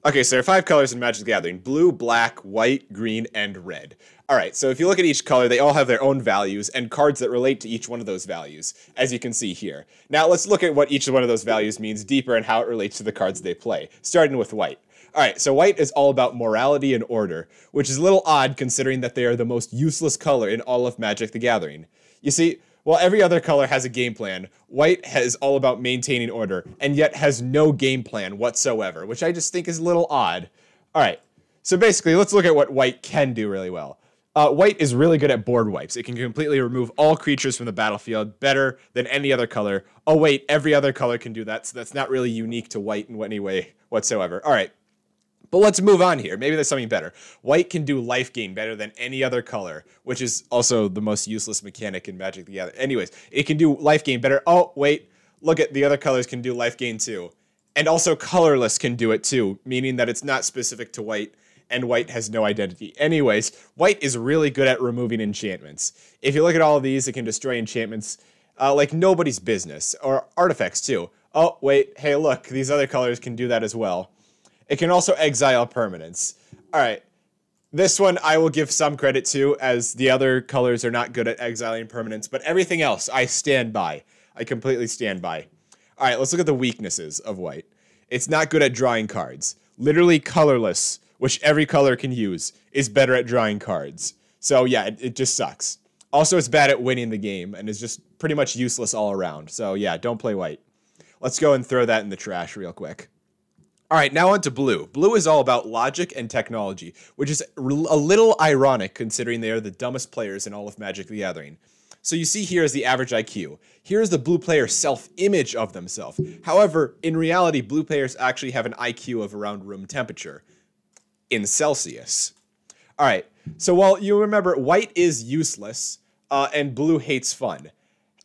Okay, so there are 5 colors in Magic the Gathering: blue, black, white, green, and red. All right, so if you look at each color, they all have their own values and cards that relate to each one of those values, as you can see here. Now let's look at what each one of those values means deeper and how it relates to the cards they play, starting with white. All right, so white is all about morality and order, which is a little odd considering that they are the most useless color in all of Magic the Gathering. You see, while every other color has a game plan, white is all about maintaining order, and yet has no game plan whatsoever, which I just think is a little odd. Alright, so basically, let's look at what white can do really well. White is really good at board wipes. It can completely remove all creatures from the battlefield better than any other color. Oh wait, every other color can do that, so that's not really unique to white in any way whatsoever. Alright. But let's move on here. Maybe there's something better. White can do life gain better than any other color, which is also the most useless mechanic in Magic the Gathering. Anyways, it can do life gain better. Oh, wait. Look at the other colors can do life gain too. And also colorless can do it too, meaning that it's not specific to white, and white has no identity. Anyways, white is really good at removing enchantments. If you look at all of these, it can destroy enchantments like nobody's business, or artifacts too. Oh, wait. Hey, look. These other colors can do that as well. It can also exile permanents. All right, this one I will give some credit to, as the other colors are not good at exiling permanents, but everything else I stand by. I completely stand by. All right, let's look at the weaknesses of white. It's not good at drawing cards. Literally colorless, which every color can use, is better at drawing cards. So yeah, it just sucks. Also, it's bad at winning the game and is just pretty much useless all around. So yeah, don't play white. Let's go and throw that in the trash real quick. All right, now on to blue. Blue is all about logic and technology, which is a little ironic considering they are the dumbest players in all of Magic the Gathering. So you see here is the average IQ. Here is the blue player's self-image of themselves. However, in reality, blue players actually have an IQ of around room temperature in Celsius. All right, so while you remember white is useless and blue hates fun,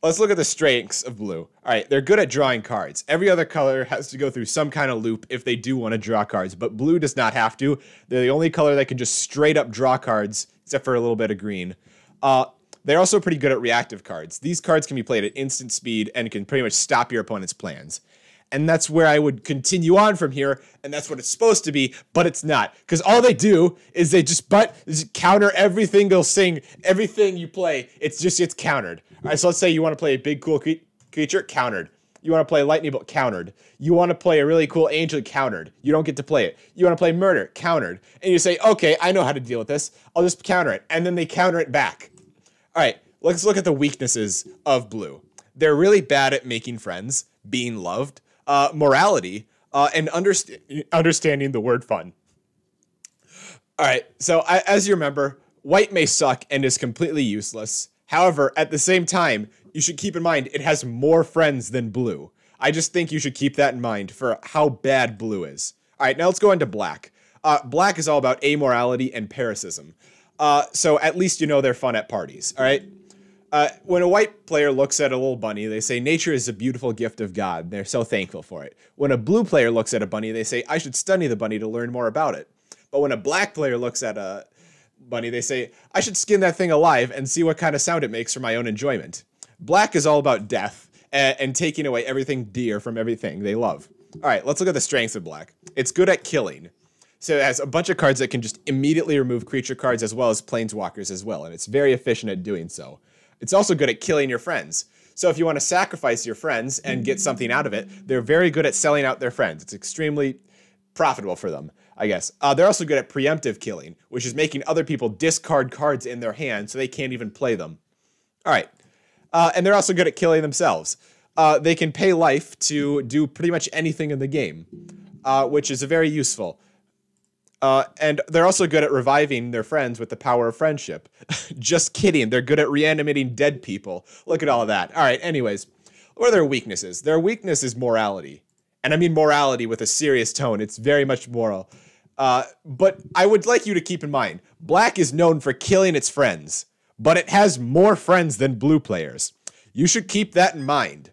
let's look at the strengths of blue. All right, they're good at drawing cards. Every other color has to go through some kind of loop if they do want to draw cards, but blue does not have to. They're the only color that can just straight up draw cards, except for a little bit of green. They're also pretty good at reactive cards. These cards can be played at instant speed and can pretty much stop your opponent's plans. And that's where I would continue on from here, and that's what it's supposed to be, but it's not. Because all they do is they just counter everything they'll sing, everything you play, it's countered. All right, so let's say you want to play a big, cool creature, countered. You want to play lightning bolt, countered. You want to play a really cool angel, countered. You don't get to play it. You want to play murder, countered. And you say, okay, I know how to deal with this. I'll just counter it. And then they counter it back. All right, let's look at the weaknesses of blue. They're really bad at making friends, being loved, morality, and understanding the word fun. All right, so as you remember, white may suck and is completely useless. However, at the same time, you should keep in mind it has more friends than blue. I just think you should keep that in mind for how bad blue is. All right, now let's go into black. Black is all about amorality and parasitism. So at least you know they're fun at parties, all right? When a white player looks at a little bunny, they say, nature is a beautiful gift of God. They're so thankful for it. When a blue player looks at a bunny, they say, I should study the bunny to learn more about it. But when a black player looks at a bunny, they say, I should skin that thing alive and see what kind of sound it makes for my own enjoyment. Black is all about death and taking away everything dear from everything they love. All right, let's look at the strengths of black. It's good at killing. So it has a bunch of cards that can just immediately remove creature cards as well as planeswalkers as well, and it's very efficient at doing so. It's also good at killing your friends. So if you want to sacrifice your friends and get something out of it, they're very good at selling out their friends. It's extremely profitable for them, I guess. They're also good at preemptive killing, which is making other people discard cards in their hand so they can't even play them. All right. And they're also good at killing themselves. They can pay life to do pretty much anything in the game, which is very useful. And they're also good at reviving their friends with the power of friendship. Just kidding. They're good at reanimating dead people. Look at all of that. All right, anyways. What are their weaknesses? Their weakness is morality. And I mean morality with a serious tone. It's very much moral. But I would like you to keep in mind, black is known for killing its friends, but it has more friends than blue players. You should keep that in mind.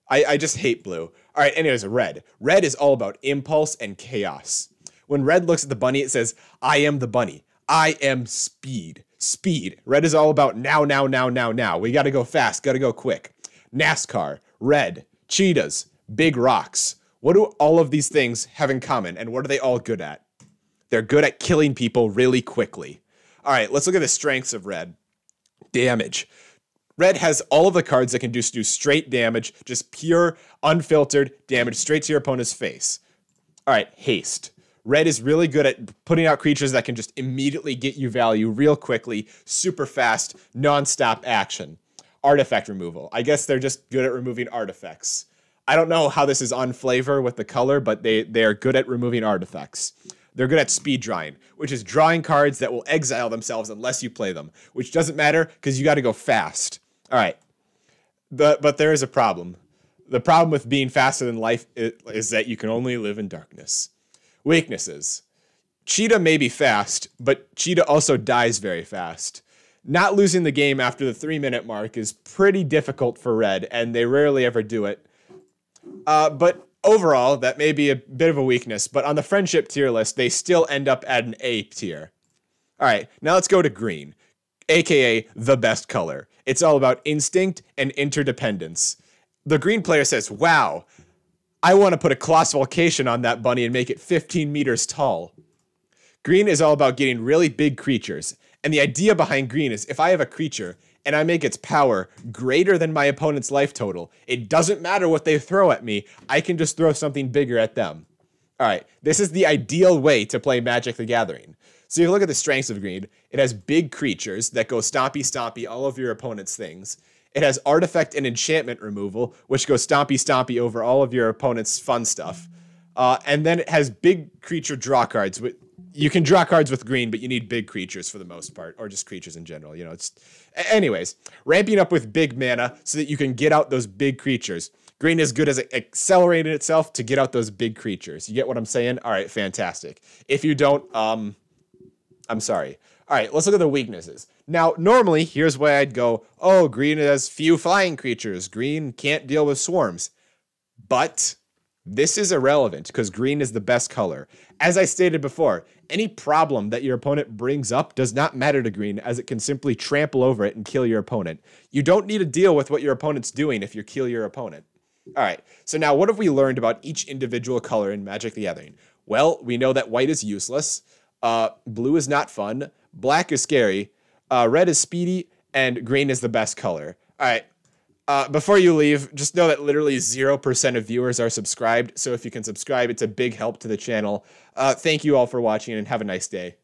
I just hate blue. All right, anyways, red. Red is all about impulse and chaos. When red looks at the bunny, it says, I am the bunny. I am speed. Speed. Red is all about now, now, now, now, now. We got to go fast. Got to go quick. NASCAR. Red. Cheetahs. Big rocks. What do all of these things have in common, and what are they all good at? They're good at killing people really quickly. All right, let's look at the strengths of red. Damage. Red has all of the cards that can just do straight damage, just pure, unfiltered damage straight to your opponent's face. All right, haste. Red is really good at putting out creatures that can just immediately get you value real quickly, super fast, non-stop action. Artifact removal. I guess they're just good at removing artifacts. I don't know how this is on flavor with the color, but they are good at removing artifacts. They're good at speed drawing, which is drawing cards that will exile themselves unless you play them, which doesn't matter because you got to go fast. All right. But there is a problem. The problem with being faster than life is that you can only live in darkness. Weaknesses. Cheetah may be fast, but Cheetah also dies very fast. Not losing the game after the 3-minute mark is pretty difficult for red, and they rarely ever do it. But overall, that may be a bit of a weakness, but on the friendship tier list, they still end up at an A tier. All right, now let's go to green, aka the best color. It's all about instinct and interdependence. The green player says, wow, I want to put a colossal Volcation on that bunny and make it 15 meters tall. Green is all about getting really big creatures. And the idea behind green is if I have a creature and I make its power greater than my opponent's life total, it doesn't matter what they throw at me, I can just throw something bigger at them. All right, this is the ideal way to play Magic the Gathering. So you look at the strengths of green, it has big creatures that go stompy stompy all of your opponent's things. It has artifact and enchantment removal, which goes stompy stompy over all of your opponent's fun stuff. And then it has big creature draw cards. You can draw cards with green, but you need big creatures for the most part, or just creatures in general. You know, anyways, ramping up with big mana so that you can get out those big creatures. Green is good as accelerating itself to get out those big creatures. You get what I'm saying? All right, fantastic. If you don't, I'm sorry. All right, let's look at the weaknesses. Now, normally, here's where I'd go, oh, green has few flying creatures. Green can't deal with swarms. But this is irrelevant because green is the best color. As I stated before, any problem that your opponent brings up does not matter to green as it can simply trample over it and kill your opponent. You don't need to deal with what your opponent's doing if you kill your opponent. All right, so now what have we learned about each individual color in Magic the Gathering? Well, we know that white is useless, blue is not fun, black is scary, red is speedy, and green is the best color. All right. Before you leave, just know that literally 0% of viewers are subscribed. So if you can subscribe, it's a big help to the channel. Thank you all for watching and have a nice day.